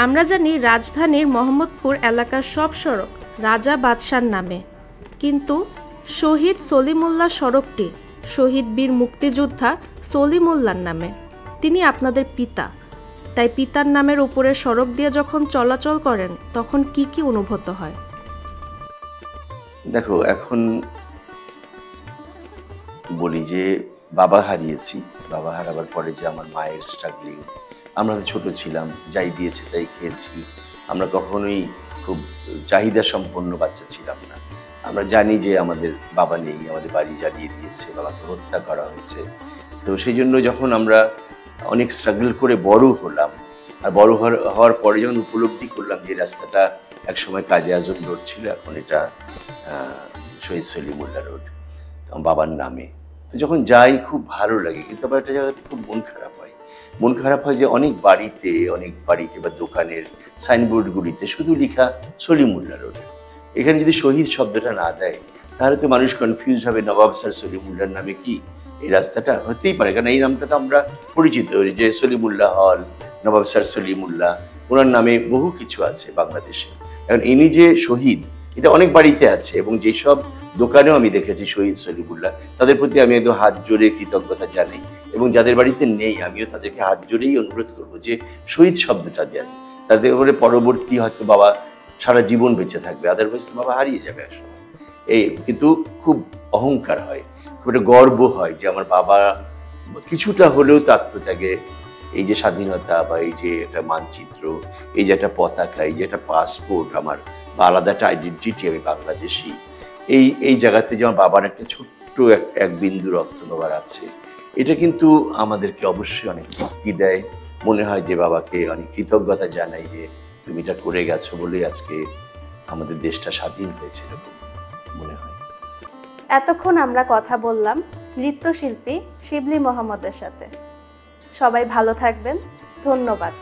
আমরা জানি রাজধানীর মোহাম্মদপুর এলাকার সব সড়ক রাজা বাদশার নামে, কিন্তু শহীদ সলিমুল্লাহ সড়কটি শহীদ বীর মুক্তিযোদ্ধা সলিমুল্লাহর নামে। তিনি আপনাদের পিতা, তাই পিতার নামের উপরে সড়ক দিয়ে যখন চলাচল করেন তখন কি কি অনুভূত হয়? দেখো, এখন বলি যে বাবা হারিয়েছি, বাবা হারাবার পরে যে আমার মায়ের স্ট্রাগলিং, আমরা ছোট ছিলাম, যাই দিয়েছে তাই খেয়েছি। আমরা কখনোই খুব চাহিদা সম্পন্ন বাচ্চা ছিলাম না। আমরা জানি যে আমাদের বাবা নেই, আমাদের বাড়ি জ্বালিয়ে দিয়েছে, বাবাকে হত্যা করা হয়েছে। তো সেই জন্য যখন আমরা অনেক স্ট্রাগল করে বড় হলাম, আর বড় হওয়ার পরে যখন উপলব্ধি করলাম যে রাস্তাটা একসময় কাজী আজম রোড ছিল, এখন এটা শহীদ সলিমুল্লাহ রোড বাবার নামে। তো যখন যাই খুব ভালো লাগে, কিন্তু আবার একটা জায়গাতে খুব মন খারাপ হয়। মন খারাপ হয় যে অনেক বাড়িতে বা দোকানের সাইনবোর্ডগুলিতে শুধু লেখা সলিমুল্লাহ রোড। এখানে যদি শহীদ শব্দটা না দেয় তাহলে তো মানুষ কনফিউজ হবে, নবাব স্যার সলিমুল্লাহর নামে কি এই রাস্তাটা হতেই পারে, কারণ এই নামটা তো আমরা পরিচিত যে সলিমুল্লাহ হল, নবাব স্যার সলিমুল্লাহ, ওনার নামে বহু কিছু আছে বাংলাদেশে। কারণ ইনি যে শহীদ এটা অনেক বাড়িতে আছে, এবং যেসব দোকানেও আমি দেখেছি শহীদ সলিমুল্লাহ, তাদের প্রতি আমি একদম হাত জোরে কৃতজ্ঞতা জানাই, এবং যাদের বাড়িতে নেই আমিও তাদেরকে হাত জোরেই অনুরোধ করবো যে শহীদ শব্দটা দেন। তাদের উপরে পরবর্তী হয়তো বাবা সারা জীবন বেঁচে থাকবে, আদারওয়াইজ বাবা হারিয়ে যাবে আসলে। এই কিন্তু খুব অহংকার হয়, খুব একটা গর্ব হয় যে আমার বাবা কিছুটা হলেও তো আত্মত্যাগে, এই যে স্বাধীনতা বা এই যে একটা মানচিত্র, এই যে একটা পতাকা, এই যে একটা পাসপোর্ট আমার, বা আলাদা একটা আইডেন্টিটি, আমি বাংলাদেশি, এই জায়গাতে যে আমার বাবার একটা ছোট্ট এক বিন্দু রক্ত বাবার আছে, এটা কিন্তু আমাদেরকে অবশ্যই অনেক শক্তি দেয়। মনে হয় যে বাবাকে অনেক কৃতজ্ঞতা জানাই যে তুমি এটা করে গেছো বলেই আজকে আমাদের দেশটা স্বাধীন হয়েছে, এরকম মনে হয়। এতক্ষণ আমরা কথা বললাম নৃত্যশিল্পী শিবলী মোহাম্মদের সাথে। সবাই ভালো থাকবেন, ধন্যবাদ।